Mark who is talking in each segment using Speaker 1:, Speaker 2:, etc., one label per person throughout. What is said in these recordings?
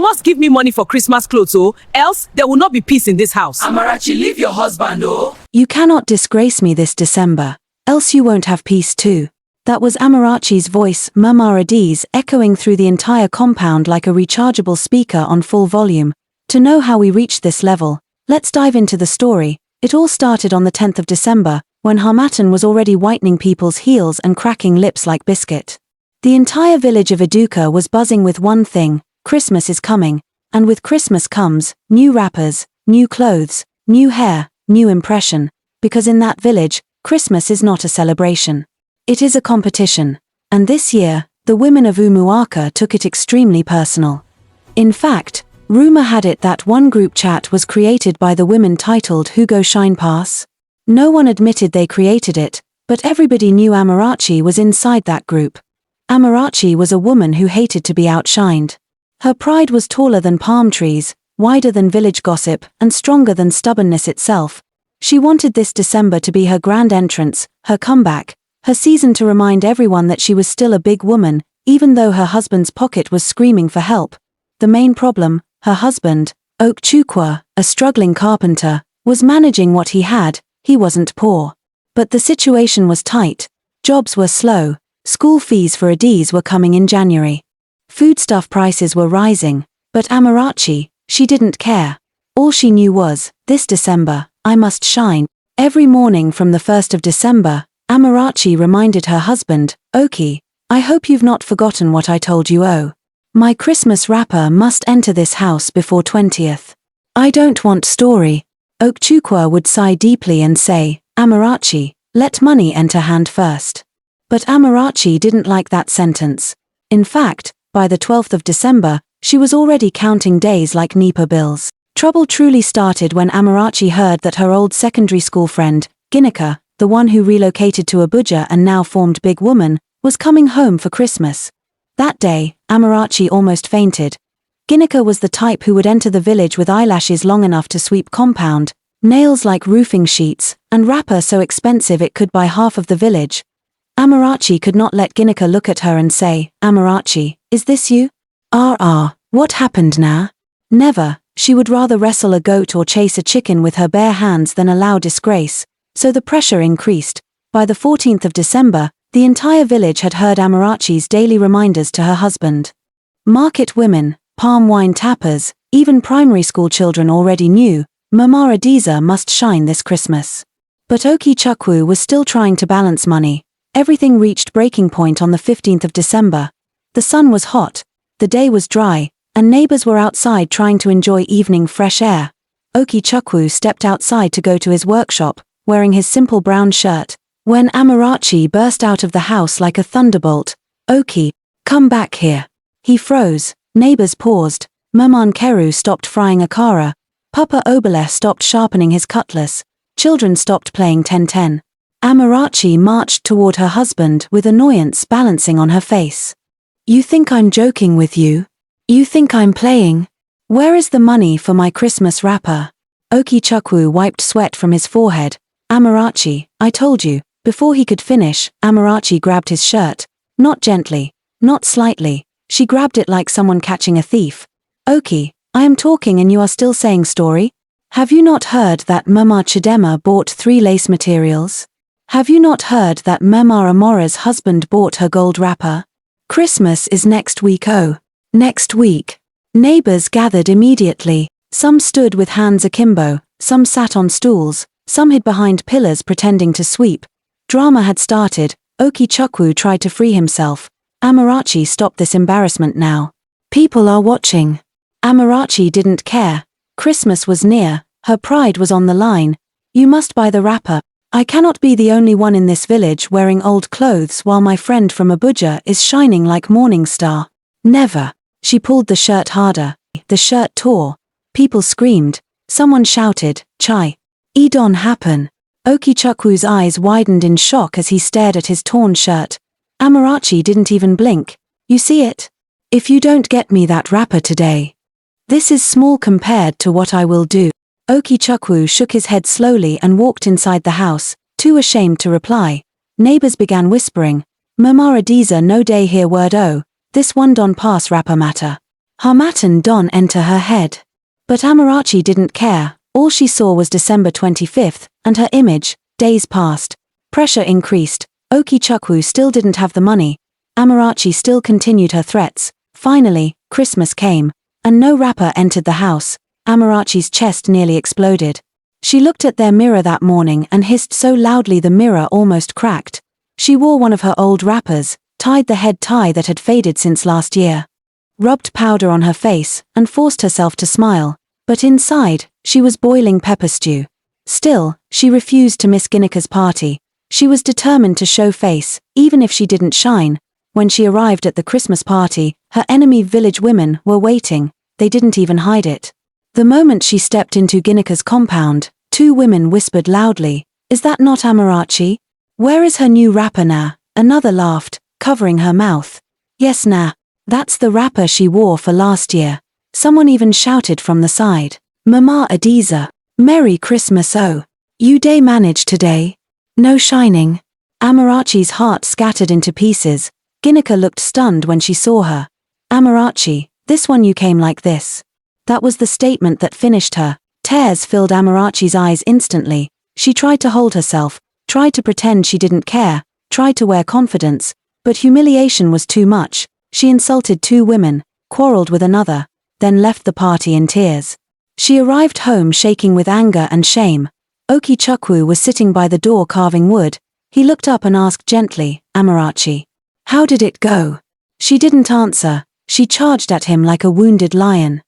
Speaker 1: must give me money for Christmas clothes, oh, else there will not be peace in this house.
Speaker 2: Amarachi, leave your husband, oh.
Speaker 3: You cannot disgrace me this December, else you won't have peace too. That was Amarachi's voice, Mama Adaeze, echoing through the entire compound like a rechargeable speaker on full volume. To know how we reached this level, let's dive into the story. It all started on the 10th of December, when Harmattan was already whitening people's heels and cracking lips like biscuit. The entire village of Eduka was buzzing with one thing: Christmas is coming, and with Christmas comes new wrappers, new clothes, new hair, new impression, because in that village, Christmas is not a celebration. It is a competition, and this year, the women of Umuaka took it extremely personal. In fact, rumor had it that one group chat was created by the women titled Who Go Shine Pass. No one admitted they created it, but everybody knew Amarachi was inside that group. Amarachi was a woman who hated to be outshined. Her pride was taller than palm trees, wider than village gossip, and stronger than stubbornness itself. She wanted this December to be her grand entrance, her comeback, her season to remind everyone that she was still a big woman, even though her husband's pocket was screaming for help. The main problem, her husband, Okechukwu, a struggling carpenter, was managing what he had. He wasn't poor. But the situation was tight. Jobs were slow. School fees for Adaeze were coming in January. Foodstuff prices were rising. But Amarachi, she didn't care. All she knew was, this December, I must shine. Every morning from the 1st of December, Amarachi reminded her husband, Oki, I hope you've not forgotten what I told you. Oh. My Christmas wrapper must enter this house before 20th. I don't want story. Okechukwu would sigh deeply and say, Amarachi, let money enter hand first. But Amarachi didn't like that sentence. In fact, by the 12th of December, she was already counting days like NEPA bills. Trouble truly started when Amarachi heard that her old secondary school friend, Ginika, the one who relocated to Abuja and now formed Big Woman, was coming home for Christmas. That day, Amarachi almost fainted. Ginika was the type who would enter the village with eyelashes long enough to sweep compound, nails like roofing sheets, and wrapper so expensive it could buy half of the village. Amarachi could not let Ginika look at her and say, Amarachi, is this you? What happened now? Never. She would rather wrestle a goat or chase a chicken with her bare hands than allow disgrace. So the pressure increased. By the 14th of December, the entire village had heard Amarachi's daily reminders to her husband. Market women, palm wine tappers, even primary school children already knew, Mama Adaeze must shine this Christmas. But Okechukwu was still trying to balance money. Everything reached breaking point on the 15th of December. The sun was hot, the day was dry, and neighbors were outside trying to enjoy evening fresh air. Okechukwu stepped outside to go to his workshop, wearing his simple brown shirt, when Amarachi burst out of the house like a thunderbolt. Oki, come back here. He froze, neighbors paused, Maman Keru stopped frying akara, Papa Obele stopped sharpening his cutlass, children stopped playing 10-10. Amarachi marched toward her husband with annoyance balancing on her face. You think I'm joking with you? You think I'm playing? Where is the money for my Christmas wrapper? Okechukwu wiped sweat from his forehead. Amarachi, I told you. Before he could finish, Amarachi grabbed his shirt. Not gently, not slightly. She grabbed it like someone catching a thief. Oki, I am talking and you are still saying story? Have you not heard that Mama Chidema bought 3 lace materials? Have you not heard that Mama Amora's husband bought her gold wrapper? Christmas is next week. Oh, next week. Neighbors gathered immediately. Some stood with hands akimbo, some sat on stools, some hid behind pillars pretending to sweep. Drama had started. Okechukwu tried to free himself. Amarachi, stop this embarrassment now. People are watching. Amarachi didn't care. Christmas was near. Her pride was on the line. You must buy the wrapper. I cannot be the only one in this village wearing old clothes while my friend from Abuja is shining like morning star. Never. She pulled the shirt harder. The shirt tore. People screamed. Someone shouted, Chai. It don't happen. Okechukwu's eyes widened in shock as he stared at his torn shirt. Amarachi didn't even blink. You see it? If you don't get me that wrapper today. This is small compared to what I will do. Okechukwu shook his head slowly and walked inside the house, too ashamed to reply. Neighbors began whispering. Mama Adaeze no day hear word oh, this one don pass wrapper matter. Harmat and Don enter her head. But Amarachi didn't care. All she saw was December 25th, and her image. Days passed. Pressure increased. Okichukwu still didn't have the money. Amarachi still continued her threats. Finally, Christmas came, and no rapper entered the house. Amarachi's chest nearly exploded. She looked at their mirror that morning and hissed so loudly the mirror almost cracked. She wore one of her old wrappers, tied the head tie that had faded since last year, rubbed powder on her face, and forced herself to smile. But inside, she was boiling pepper stew. Still, she refused to miss Ginika's party. She was determined to show face, even if she didn't shine. When she arrived at the Christmas party, her enemy village women were waiting. They didn't even hide it. The moment she stepped into Ginika's compound, 2 women whispered loudly, "Is that not Amarachi? Where is her new wrapper now?" Another laughed, covering her mouth. "Yes nah, that's the wrapper she wore for last year." Someone even shouted from the side, "Mama Adaeze, Merry Christmas oh. You day managed today? No shining." Amarachi's heart scattered into pieces. Ginika looked stunned when she saw her. "Amarachi, this one you came like this." That was the statement that finished her. Tears filled Amarachi's eyes instantly. She tried to hold herself, tried to pretend she didn't care, tried to wear confidence, but humiliation was too much. She insulted 2 women, quarreled with another, then left the party in tears. She arrived home shaking with anger and shame. Okichukwu was sitting by the door carving wood. He looked up and asked gently, "Amarachi, how did it go?" She didn't answer. She charged at him like a wounded lion.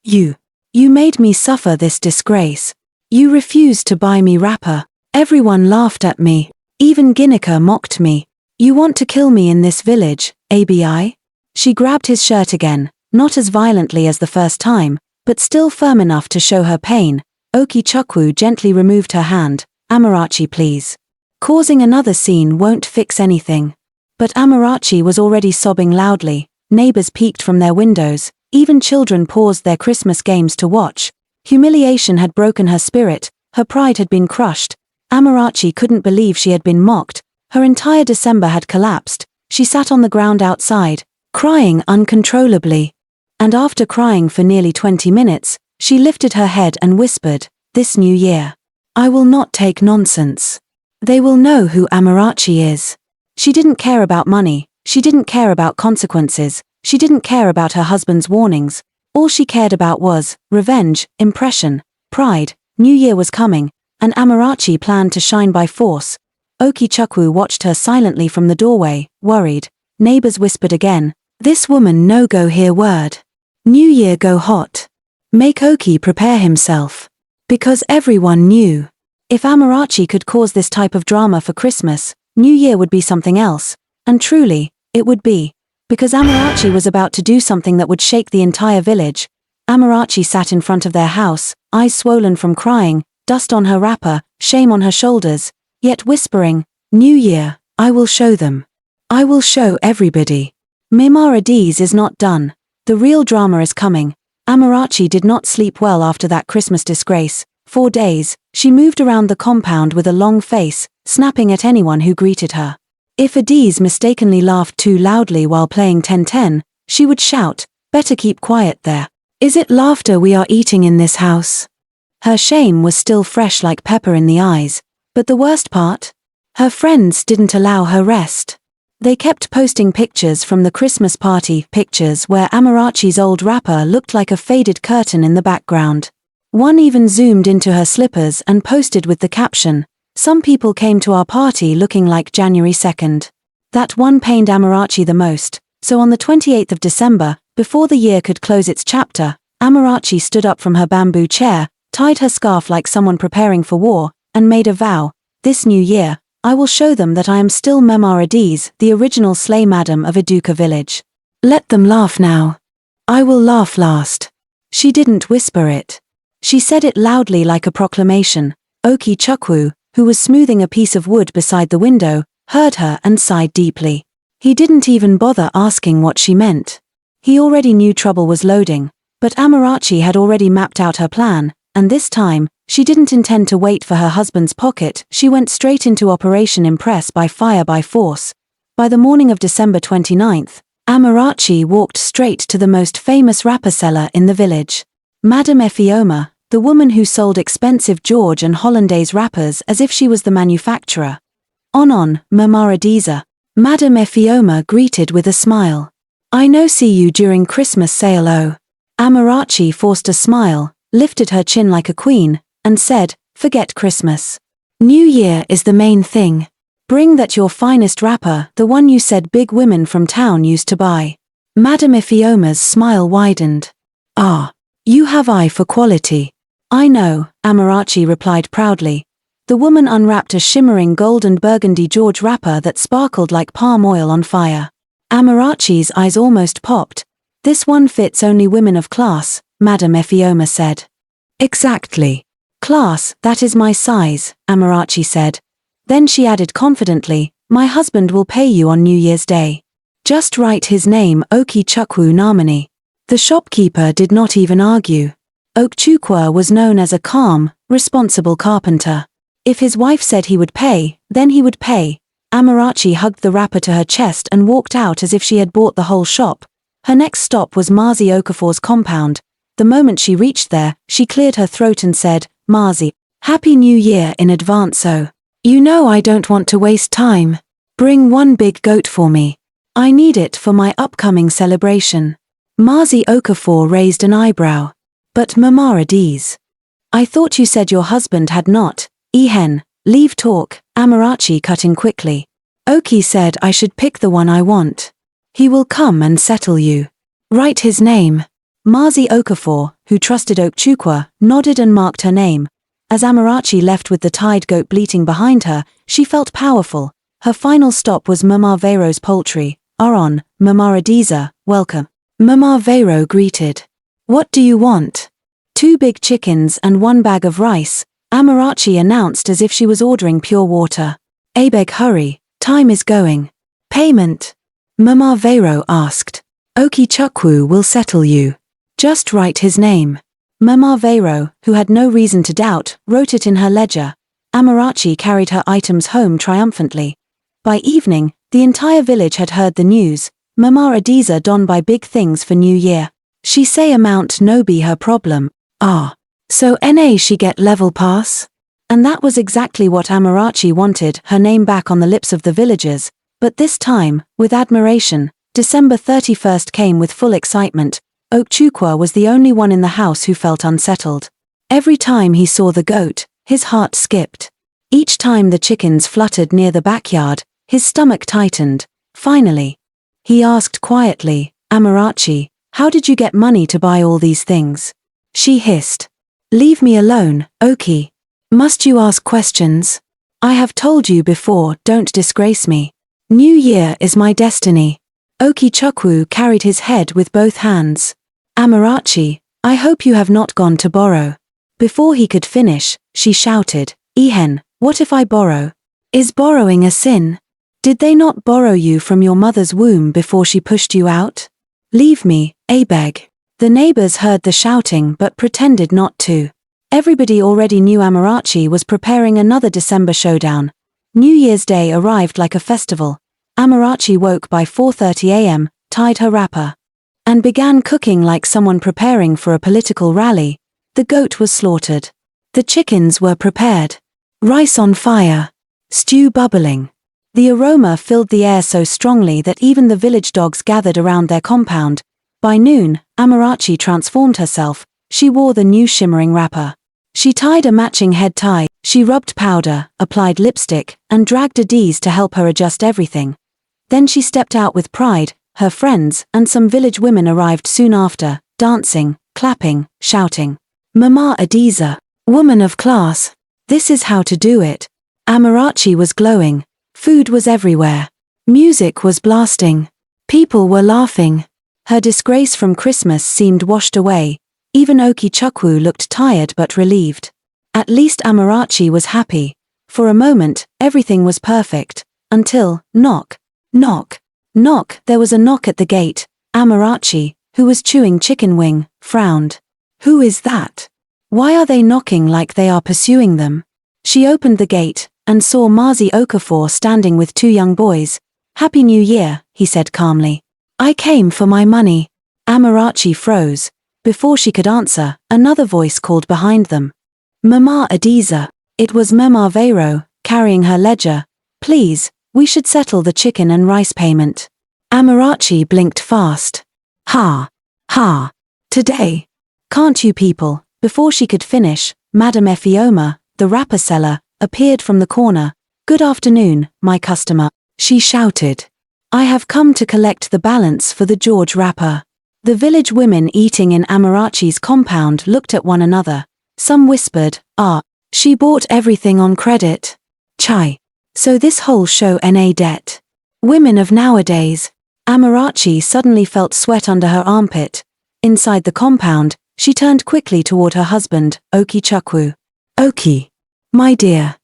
Speaker 3: You made me suffer this disgrace. You refused to buy me wrapper. Everyone laughed at me. Even Ginika mocked me. You want to kill me in this village, abi?" She grabbed his shirt again, not as violently as the first time, but still firm enough to show her pain. Okichukwu gently removed her hand. "Amarachi please. Causing another scene won't fix anything." But Amarachi was already sobbing loudly. Neighbors peeked from their windows. Even children paused their Christmas games to watch. Humiliation had broken her spirit. Her pride had been crushed. Amarachi couldn't believe she had been mocked. Her entire December had collapsed. She sat on the ground outside, crying uncontrollably. And after crying for nearly 20 minutes, she lifted her head and whispered, "This new year, I will not take nonsense. They will know who Amarachi is." She didn't care about money. She didn't care about consequences. She didn't care about her husband's warnings. All she cared about was revenge, impression, pride. New Year was coming, and Amarachi planned to shine by force. Okichukwu watched her silently from the doorway, worried. Neighbors whispered again, "This woman no go here word. New Year go hot. Make Oki prepare himself." Because everyone knew, if Amarachi could cause this type of drama for Christmas, New Year would be something else. And truly, it would be. Because Amarachi was about to do something that would shake the entire village. Amarachi sat in front of their house, eyes swollen from crying, dust on her wrapper, shame on her shoulders, yet whispering, "New Year, I will show them. I will show everybody. Mama Adaeze is not done. The real drama is coming." Amarachi did not sleep well after that Christmas disgrace. 4 days, she moved around the compound with a long face, snapping at anyone who greeted her. If Adaeze mistakenly laughed too loudly while playing 10-10, she would shout, "Better keep quiet there. Is it laughter we are eating in this house?" Her shame was still fresh like pepper in the eyes. But the worst part? Her friends didn't allow her rest. They kept posting pictures from the Christmas party, pictures where Amarachi's old wrapper looked like a faded curtain in the background. One even zoomed into her slippers and posted with the caption, "Some people came to our party looking like January 2nd. That one pained Amarachi the most. So on the 28th of December, before the year could close its chapter, Amarachi stood up from her bamboo chair, tied her scarf like someone preparing for war, and made a vow, "This new year, I will show them that I am still Mama Adaeze, the original slay madam of Eduka village. Let them laugh now. I will laugh last." She didn't whisper it. She said it loudly like a proclamation. Okichukwu, who was smoothing a piece of wood beside the window, heard her and sighed deeply. He didn't even bother asking what she meant. He already knew trouble was loading, but Amarachi had already mapped out her plan, and this time, she didn't intend to wait for her husband's pocket. She went straight into Operation Impress by fire by force. By the morning of December 29th, Amarachi walked straight to the most famous wrapper seller in the village. Madame Efioma, the woman who sold expensive George and Hollandaise wrappers as if she was the manufacturer. On, Mama Adaeze. Madame Efioma greeted with a smile. I no see you during Christmas sale oh. Amarachi forced a smile, lifted her chin like a queen, and said, forget Christmas. New Year is the main thing. Bring that your finest wrapper, the one you said big women from town used to buy. Madame Efioma's smile widened. Ah, you have eye for quality. I know, Amarachi replied proudly. The woman unwrapped a shimmering gold and burgundy George wrapper that sparkled like palm oil on fire. Amarachi's eyes almost popped. This one fits only women of class, Madame Efioma said. Exactly. Class, that is my size, Amarachi said. Then she added confidently, my husband will pay you on New Year's Day. Just write his name Oki Chukwu Namani. The shopkeeper did not even argue. Okchukwu was known as a calm, responsible carpenter. If his wife said he would pay, then he would pay. Amarachi hugged the wrapper to her chest and walked out as if she had bought the whole shop. Her next stop was Mazi Okafor's compound. The moment she reached there, she cleared her throat and said, Mazi, Happy New Year in advance oh. You know I don't want to waste time. Bring one big goat for me. I need it for my upcoming celebration. Mazi Okafor raised an eyebrow. But Mama Adaeze. I thought you said your husband had not. Ehen, leave talk, Amarachi cut in quickly. Oki said I should pick the one I want. He will come and settle you. Write his name. Mazi Okafor, who trusted Okchukwu, nodded and marked her name. As Amarachi left with the tied goat bleating behind her, she felt powerful. Her final stop was Mama Veyro's poultry. Aron, Mama Adaeze, welcome. Mama Veyro greeted. What do you want? 2 big chickens and 1 bag of rice, Amarachi announced as if she was ordering pure water. Abeg hurry, time is going. Payment? Mama Veyro asked. Oki Chukwu will settle you. Just write his name. Mama Veyro, who had no reason to doubt, wrote it in her ledger. Amarachi carried her items home triumphantly. By evening, the entire village had heard the news. Mama Adaeze don buy big things for New Year. She say amount no be her problem. Ah. So na she get level pass? And that was exactly what Amarachi wanted, her name back on the lips of the villagers. But this time, with admiration, December 31st came with full excitement. Okchukwu was the only one in the house who felt unsettled. Every time he saw the goat, his heart skipped. Each time the chickens fluttered near the backyard, his stomach tightened. Finally, he asked quietly, Amarachi, how did you get money to buy all these things? She hissed. Leave me alone, Oki. Must you ask questions? I have told you before, don't disgrace me. New Year is my destiny. Oki Chukwu carried his head with both hands. Amarachi, I hope you have not gone to borrow. Before he could finish, she shouted, Ehen, what if I borrow? Is borrowing a sin? Did they not borrow you from your mother's womb before she pushed you out? Leave me, Abeg. The neighbors heard the shouting but pretended not to. Everybody already knew Amarachi was preparing another December showdown. New Year's Day arrived like a festival. Amarachi woke by 4:30 a.m., tied her wrapper, and began cooking like someone preparing for a political rally. The goat was slaughtered. The chickens were prepared. Rice on fire. Stew bubbling. The aroma filled the air so strongly that even the village dogs gathered around their compound. By noon, Amarachi transformed herself. She wore the new shimmering wrapper. She tied a matching head tie, she rubbed powder, applied lipstick, and dragged Adaeze to help her adjust everything. Then she stepped out with pride. Her friends and some village women arrived soon after, dancing, clapping, shouting. Mama Adaeze, woman of class. This is how to do it. Amarachi was glowing. Food was everywhere. Music was blasting. People were laughing. Her disgrace from Christmas seemed washed away. Even Oki Chukwu looked tired but relieved. At least Amarachi was happy. For a moment, everything was perfect. Until, knock. Knock. Knock. There was a knock at the gate. Amarachi, who was chewing chicken wing, frowned. Who is that? Why are they knocking like they are pursuing them? She opened the gate, and saw Mazi Okafor standing with 2 young boys. Happy New Year, he said calmly. I came for my money. Amarachi froze. Before she could answer, another voice called behind them. Mama Adaeze. It was Mama Vero, carrying her ledger. Please, we should settle the chicken and rice payment. Amarachi blinked fast. Ha! Ha! Today. Can't you people? Before she could finish, Madame Efioma, the wrapper seller, appeared from the corner. Good afternoon, my customer, she shouted. I have come to collect the balance for the George wrapper. The village women eating in Amarachi's compound looked at one another. Some whispered, she bought everything on credit. Chai. So this whole show na debt. Women of nowadays. Amarachi suddenly felt sweat under her armpit. Inside the compound, she turned quickly toward her husband, Oki Chukwu. Oki. My dear.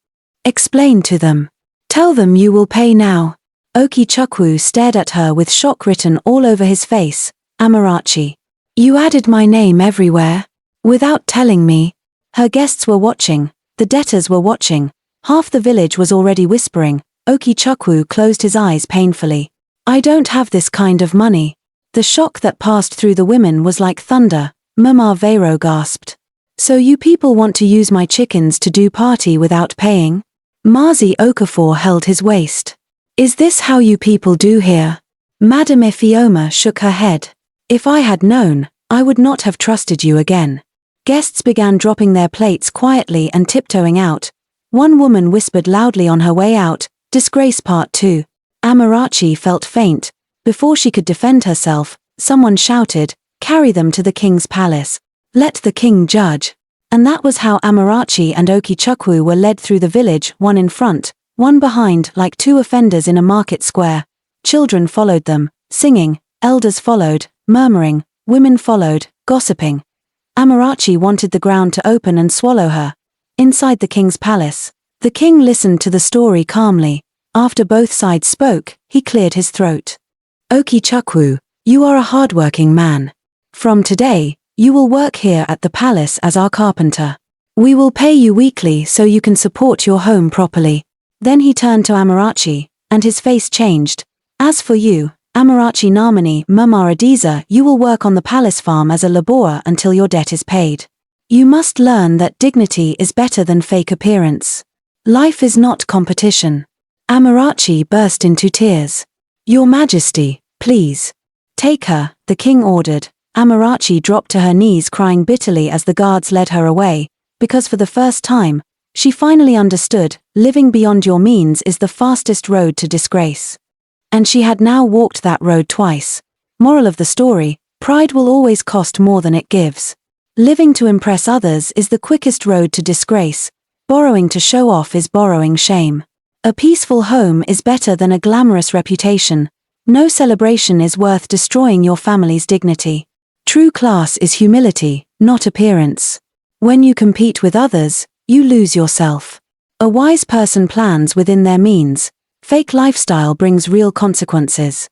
Speaker 3: Explain to them. Tell them you will pay now. Oki Chukwu stared at her with shock written all over his face. Amarachi. You added my name everywhere. Without telling me. Her guests were watching. The debtors were watching. Half the village was already whispering. Oki Chukwu closed his eyes painfully. I don't have this kind of money. The shock that passed through the women was like thunder. Mama Vero gasped. So you people want to use my chickens to do party without paying? Mazi Okafor held his waist. Is this how you people do here? Madame Efioma shook her head. If I had known, I would not have trusted you again. Guests began dropping their plates quietly and tiptoeing out. One woman whispered loudly on her way out, Disgrace Part 2. Amarachi felt faint. Before she could defend herself, someone shouted, Carry them to the king's palace. Let the king judge. And that was how Amarachi and Oki Chukwu were led through the village, one in front, one behind, like two offenders in a market square. Children followed them, singing, elders followed, murmuring, women followed, gossiping. Amarachi wanted the ground to open and swallow her. Inside the king's palace, the king listened to the story calmly. After both sides spoke, he cleared his throat. Oki Chukwu, you are a hardworking man. From today, you will work here at the palace as our carpenter. We will pay you weekly so you can support your home properly. Then he turned to Amarachi, and his face changed. As for you, Amarachi Namani Mama Adaeze, you will work on the palace farm as a laborer until your debt is paid. You must learn that dignity is better than fake appearance. Life is not competition. Amarachi burst into tears. Your Majesty, please. Take her, the king ordered. Amarachi dropped to her knees crying bitterly as the guards led her away, because for the first time, she finally understood, living beyond your means is the fastest road to disgrace. And she had now walked that road twice. Moral of the story, pride will always cost more than it gives. Living to impress others is the quickest road to disgrace. Borrowing to show off is borrowing shame. A peaceful home is better than a glamorous reputation. No celebration is worth destroying your family's dignity. True class is humility, not appearance. When you compete with others, you lose yourself. A wise person plans within their means. Fake lifestyle brings real consequences.